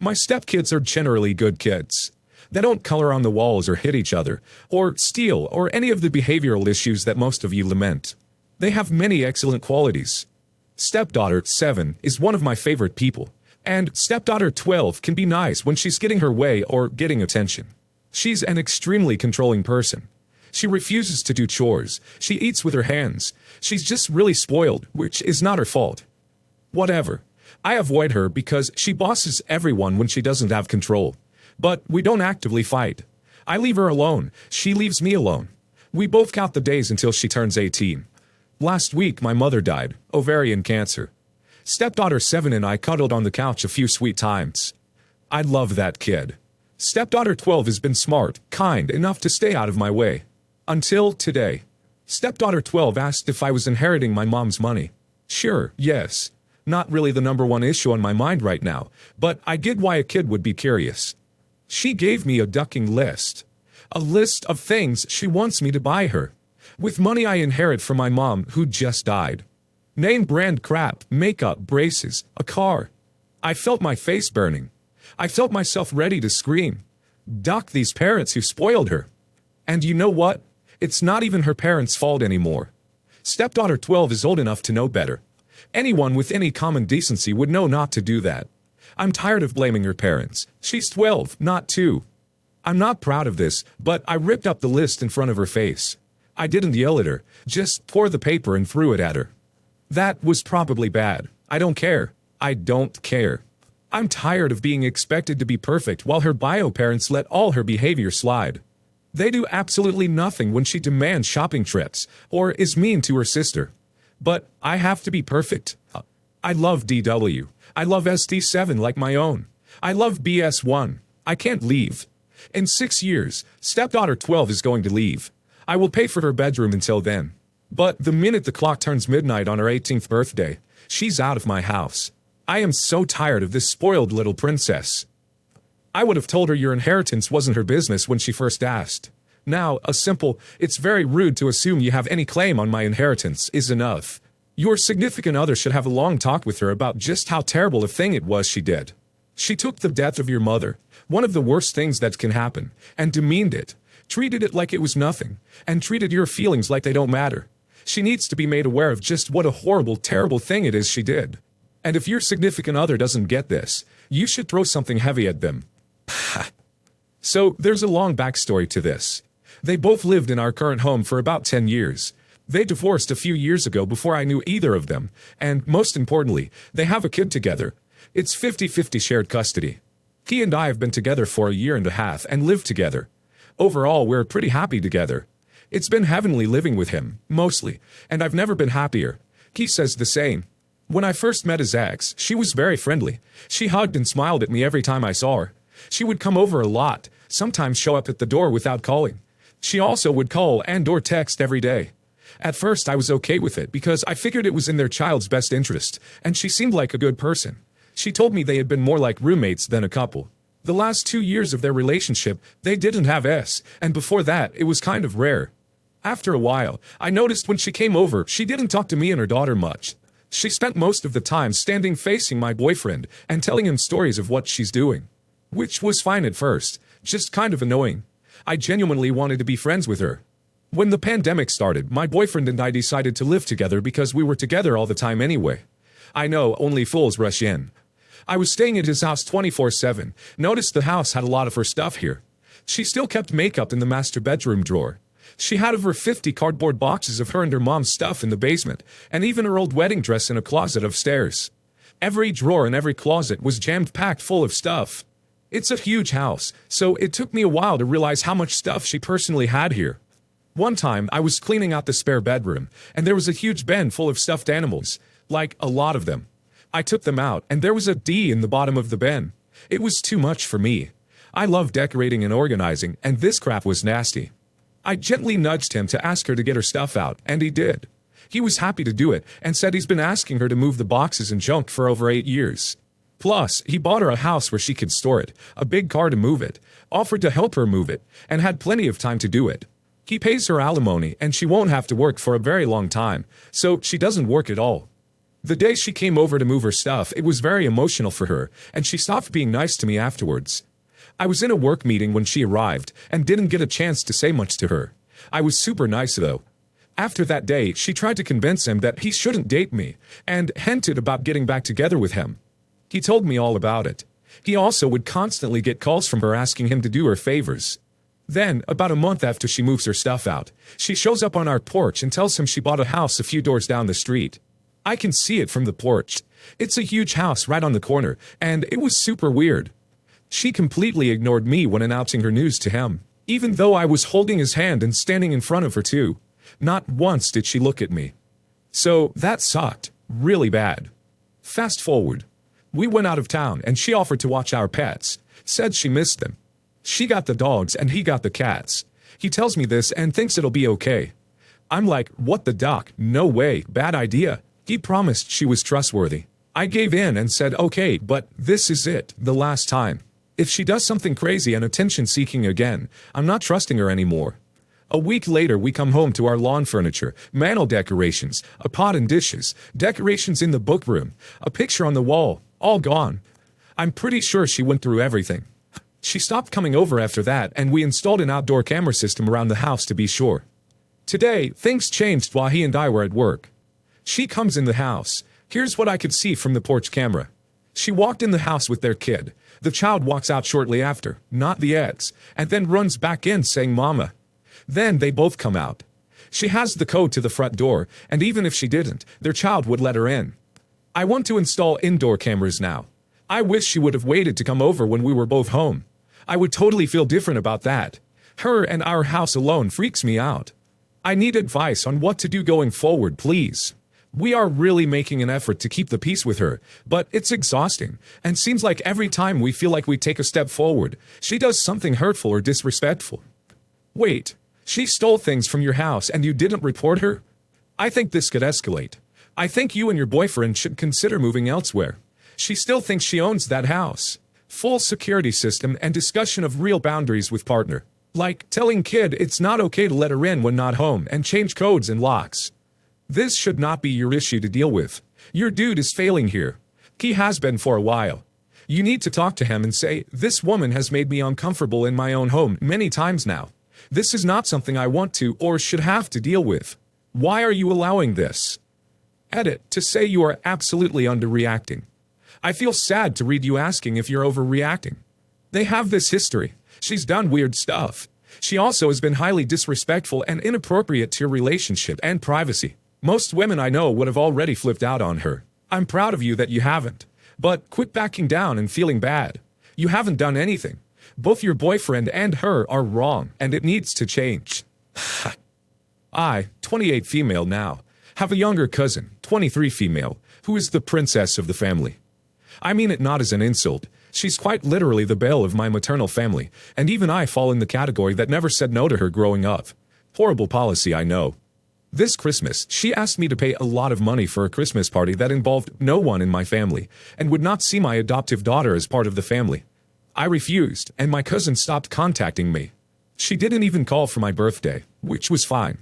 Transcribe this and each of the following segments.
My stepkids are generally good kids. They don't color on the walls or hit each other, or steal, or any of the behavioral issues that most of you lament. They have many excellent qualities. Stepdaughter 7 is one of my favorite people, and stepdaughter 12 can be nice when she's getting her way or getting attention. She's an extremely controlling person. She refuses to do chores, she eats with her hands, she's just really spoiled, which is not her fault. Whatever. I avoid her because she bosses everyone when she doesn't have control. But we don't actively fight. I leave her alone, she leaves me alone. We both count the days until she turns 18. Last week my mother died, ovarian cancer. Stepdaughter 7 and I cuddled on the couch a few sweet times. I love that kid. Stepdaughter 12 has been smart, kind enough to stay out of my way. Until today. Stepdaughter 12 asked if I was inheriting my mom's money. Sure, yes. Not really the #1 issue on my mind right now, but I get why a kid would be curious. She gave me a ducking list. A list of things she wants me to buy her. With money I inherit from my mom who just died. Name brand crap, makeup, braces, a car. I felt my face burning. I felt myself ready to scream. Duck these parents who spoiled her. And you know what? It's not even her parents' fault anymore. Stepdaughter 12 is old enough to know better. Anyone with any common decency would know not to do that. I'm tired of blaming her parents. She's 12, not 2. I'm not proud of this, but I ripped up the list in front of her face. I didn't yell at her, just tore the paper and threw it at her. That was probably bad. I don't care. I don't care. I'm tired of being expected to be perfect while her bio parents let all her behavior slide. They do absolutely nothing when she demands shopping trips, or is mean to her sister. But I have to be perfect. I love DW. I love SD7 like my own. I love BS1. I can't leave. In 6 years, stepdaughter 12 is going to leave. I will pay for her bedroom until then. But the minute the clock turns midnight on her 18th birthday, she's out of my house. I am so tired of this spoiled little princess. I would have told her your inheritance wasn't her business when she first asked. Now, a simple, "It's very rude to assume you have any claim on my inheritance," is enough. Your significant other should have a long talk with her about just how terrible a thing it was she did. She took the death of your mother, one of the worst things that can happen, and demeaned it, treated it like it was nothing, and treated your feelings like they don't matter. She needs to be made aware of just what a horrible, terrible thing it is she did. And if your significant other doesn't get this, you should throw something heavy at them. So, there's a long backstory to this. They both lived in our current home for about 10 years. They divorced a few years ago before I knew either of them, and most importantly, they have a kid together. It's 50-50 shared custody. He and I have been together for a year and a half and lived together. Overall, we're pretty happy together. It's been heavenly living with him, mostly, and I've never been happier. He says the same. When I first met his ex, she was very friendly. She hugged and smiled at me every time I saw her. She would come over a lot, sometimes show up at the door without calling. She also would call and/or text every day. At first I was okay with it because I figured it was in their child's best interest, and she seemed like a good person. She told me they had been more like roommates than a couple. The last 2 years of their relationship, they didn't have S, and before that, it was kind of rare. After a while, I noticed when she came over, she didn't talk to me and her daughter much. She spent most of the time standing facing my boyfriend and telling him stories of what she's doing. Which was fine at first, just kind of annoying. I genuinely wanted to be friends with her. When the pandemic started, my boyfriend and I decided to live together because we were together all the time anyway. I know, only fools rush in. I was staying at his house 24/7, noticed the house had a lot of her stuff here. She still kept makeup in the master bedroom drawer. She had over 50 cardboard boxes of her and her mom's stuff in the basement, and even her old wedding dress in a closet upstairs. Every drawer in every closet was jammed-packed full of stuff. It's a huge house, so it took me a while to realize how much stuff she personally had here. One time, I was cleaning out the spare bedroom, and there was a huge bin full of stuffed animals, like a lot of them. I took them out, and there was a D in the bottom of the bin. It was too much for me. I love decorating and organizing, and this crap was nasty. I gently nudged him to ask her to get her stuff out, and he did. He was happy to do it, and said he's been asking her to move the boxes and junk for over 8 years. Plus, he bought her a house where she could store it, a big car to move it, offered to help her move it, and had plenty of time to do it. He pays her alimony, and she won't have to work for a very long time, so she doesn't work at all. The day she came over to move her stuff, it was very emotional for her, and she stopped being nice to me afterwards. I was in a work meeting when she arrived, and didn't get a chance to say much to her. I was super nice though. After that day, she tried to convince him that he shouldn't date me, and hinted about getting back together with him. He told me all about it. He also would constantly get calls from her asking him to do her favors. Then, about a month after she moves her stuff out, she shows up on our porch and tells him she bought a house a few doors down the street. I can see it from the porch. It's a huge house right on the corner, and it was super weird. She completely ignored me when announcing her news to him, even though I was holding his hand and standing in front of her too. Not once did she look at me. So that sucked, really bad. Fast forward. We went out of town and she offered to watch our pets, said she missed them. She got the dogs and he got the cats. He tells me this and thinks it'll be okay. I'm like, what the duck? No way, bad idea. He promised she was trustworthy. I gave in and said okay, but this is it, the last time. If she does something crazy and attention-seeking again, I'm not trusting her anymore. A week later, we come home to our lawn furniture, mantel decorations, a pot and dishes, decorations in the book room, a picture on the wall, all gone. I'm pretty sure she went through everything. She stopped coming over after that, and we installed an outdoor camera system around the house to be sure. Today, things changed while he and I were at work. She comes in the house. Here's what I could see from the porch camera. She walked in the house with their kid. The child walks out shortly after, not the ex, and then runs back in saying mama. Then they both come out. She has the code to the front door, and even if she didn't, their child would let her in. I want to install indoor cameras now. I wish she would have waited to come over when we were both home. I would totally feel different about that. Her and our house alone freaks me out. I need advice on what to do going forward, please. We are really making an effort to keep the peace with her, but it's exhausting, and seems like every time we feel like we take a step forward, she does something hurtful or disrespectful. Wait, she stole things from your house and you didn't report her? I think this could escalate. I think you and your boyfriend should consider moving elsewhere. She still thinks she owns that house. Full security system and discussion of real boundaries with partner. Like telling kid it's not okay to let her in when not home and change codes and locks. This should not be your issue to deal with. Your dude is failing here. He has been for a while. You need to talk to him and say, this woman has made me uncomfortable in my own home many times now. This is not something I want to or should have to deal with. Why are you allowing this? Edit to say you are absolutely underreacting. I feel sad to read you asking if you're overreacting. They have this history. She's done weird stuff. She also has been highly disrespectful and inappropriate to your relationship and privacy. Most women I know would have already flipped out on her. I'm proud of you that you haven't. But quit backing down and feeling bad. You haven't done anything. Both your boyfriend and her are wrong, and it needs to change. I, 28 female now, have a younger cousin, 23 female, who is the princess of the family. I mean it not as an insult. She's quite literally the belle of my maternal family, and even I fall in the category that never said no to her growing up. Horrible policy, I know. This Christmas, she asked me to pay a lot of money for a Christmas party that involved no one in my family, and would not see my adoptive daughter as part of the family. I refused, and my cousin stopped contacting me. She didn't even call for my birthday, which was fine.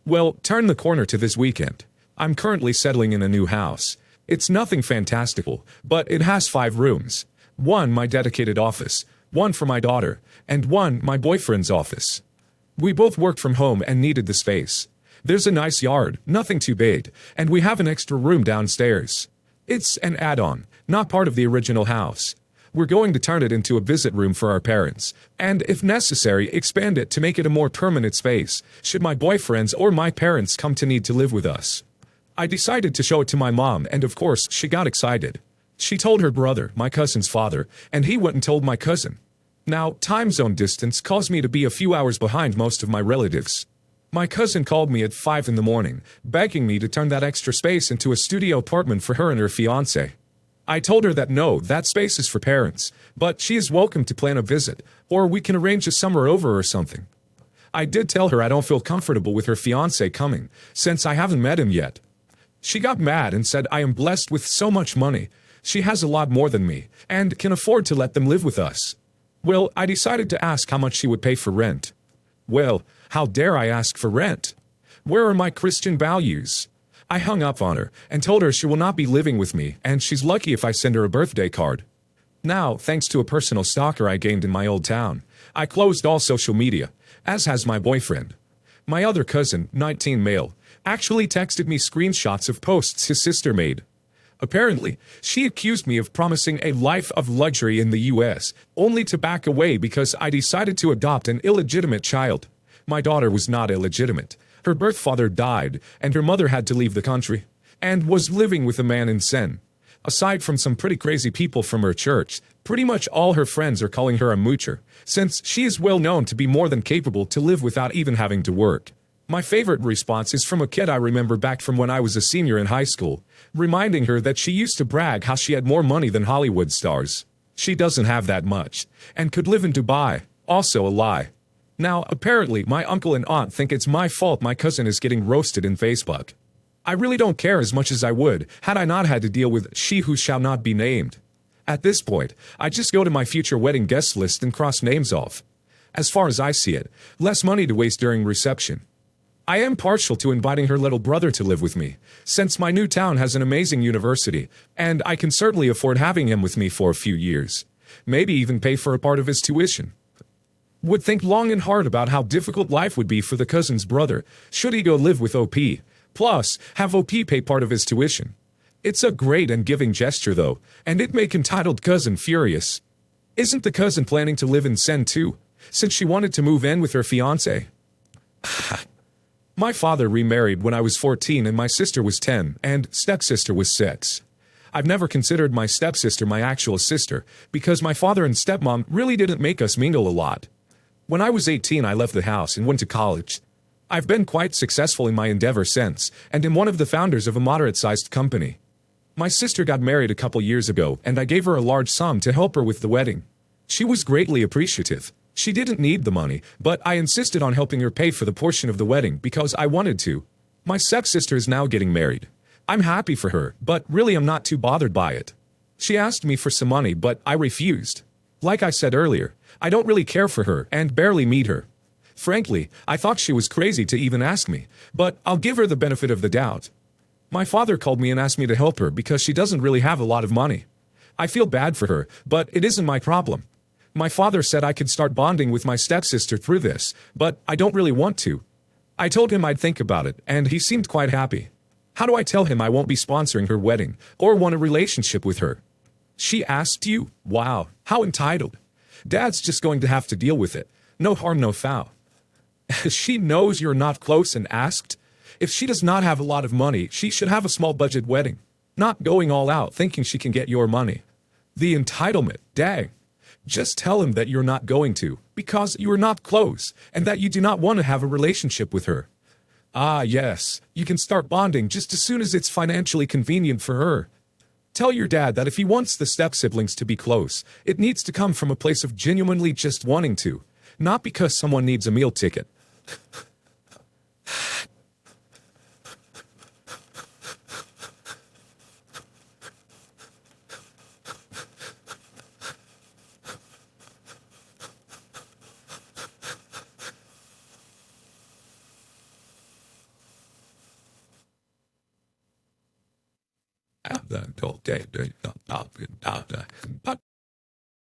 Well, turn the corner to this weekend. I'm currently settling in a new house. It's nothing fantastical, but it has 5 rooms. 1 my dedicated office, 1 for my daughter, and 1 my boyfriend's office. We both worked from home and needed the space. There's a nice yard, nothing too big, and we have an extra room downstairs. It's an add-on, not part of the original house. We're going to turn it into a visit room for our parents, and if necessary, expand it to make it a more permanent space, should my boyfriends or my parents come to need to live with us. I decided to show it to my mom, and of course, she got excited. She told her brother, my cousin's father, and he went and told my cousin. Now, time zone distance caused me to be a few hours behind most of my relatives. My cousin called me at 5 in the morning, begging me to turn that extra space into a studio apartment for her and her fiancé. I told her that no, that space is for parents, but she is welcome to plan a visit, or we can arrange a summer over or something. I did tell her I don't feel comfortable with her fiancé coming, since I haven't met him yet. She got mad and said I am blessed with so much money. She has a lot more than me, and can afford to let them live with us. Well, I decided to ask how much she would pay for rent. Well, how dare I ask for rent? Where are my Christian values? I hung up on her and told her she will not be living with me and she's lucky if I send her a birthday card. Now, thanks to a personal stalker I gained in my old town, I closed all social media, as has my boyfriend. My other cousin, 19 male, actually texted me screenshots of posts his sister made. Apparently, she accused me of promising a life of luxury in the US, only to back away because I decided to adopt an illegitimate child. My daughter was not illegitimate. Her birth father died, and her mother had to leave the country, and was living with a man in Sen. Aside from some pretty crazy people from her church, pretty much all her friends are calling her a moocher, since she is well known to be more than capable to live without even having to work. My favorite response is from a kid I remember back from when I was a senior in high school, reminding her that she used to brag how she had more money than Hollywood stars. She doesn't have that much, and could live in Dubai. Also a lie. Now, apparently, my uncle and aunt think it's my fault my cousin is getting roasted in Facebook. I really don't care as much as I would had I not had to deal with she who shall not be named. At this point, I just go to my future wedding guest list and cross names off. As far as I see it, less money to waste during reception. I am partial to inviting her little brother to live with me, since my new town has an amazing university, and I can certainly afford having him with me for a few years. Maybe even pay for a part of his tuition. Would think long and hard about how difficult life would be for the cousin's brother, should he go live with OP. Plus, have OP pay part of his tuition. It's a great and giving gesture though, and it make entitled cousin furious. Isn't the cousin planning to live in Sen too, since she wanted to move in with her fiancé? My father remarried when I was 14 and my sister was 10, and stepsister was 6. I've never considered my stepsister my actual sister, because my father and stepmom really didn't make us mingle a lot. When I was 18 I left the house and went to college. I've been quite successful in my endeavor since, and am one of the founders of a moderate-sized company. My sister got married a couple years ago, and I gave her a large sum to help her with the wedding. She was greatly appreciative. She didn't need the money, but I insisted on helping her pay for the portion of the wedding because I wanted to. My stepsister is now getting married. I'm happy for her, but really I'm not too bothered by it. She asked me for some money, but I refused. Like I said earlier, I don't really care for her and barely meet her. Frankly, I thought she was crazy to even ask me, but I'll give her the benefit of the doubt. My father called me and asked me to help her because she doesn't really have a lot of money. I feel bad for her, but it isn't my problem. My father said I could start bonding with my stepsister through this, but I don't really want to. I told him I'd think about it, and he seemed quite happy. How do I tell him I won't be sponsoring her wedding, or want a relationship with her? She asked you? Wow, how entitled. Dad's just going to have to deal with it. No harm, no foul. She knows you're not close and asked? If she does not have a lot of money, she should have a small budget wedding. Not going all out thinking she can get your money. The entitlement, dang. Just tell him that you're not going to, because you are not close, and that you do not want to have a relationship with her. Ah, yes, you can start bonding just as soon as it's financially convenient for her. Tell your dad that if he wants the step-siblings to be close, it needs to come from a place of genuinely just wanting to, not because someone needs a meal ticket. But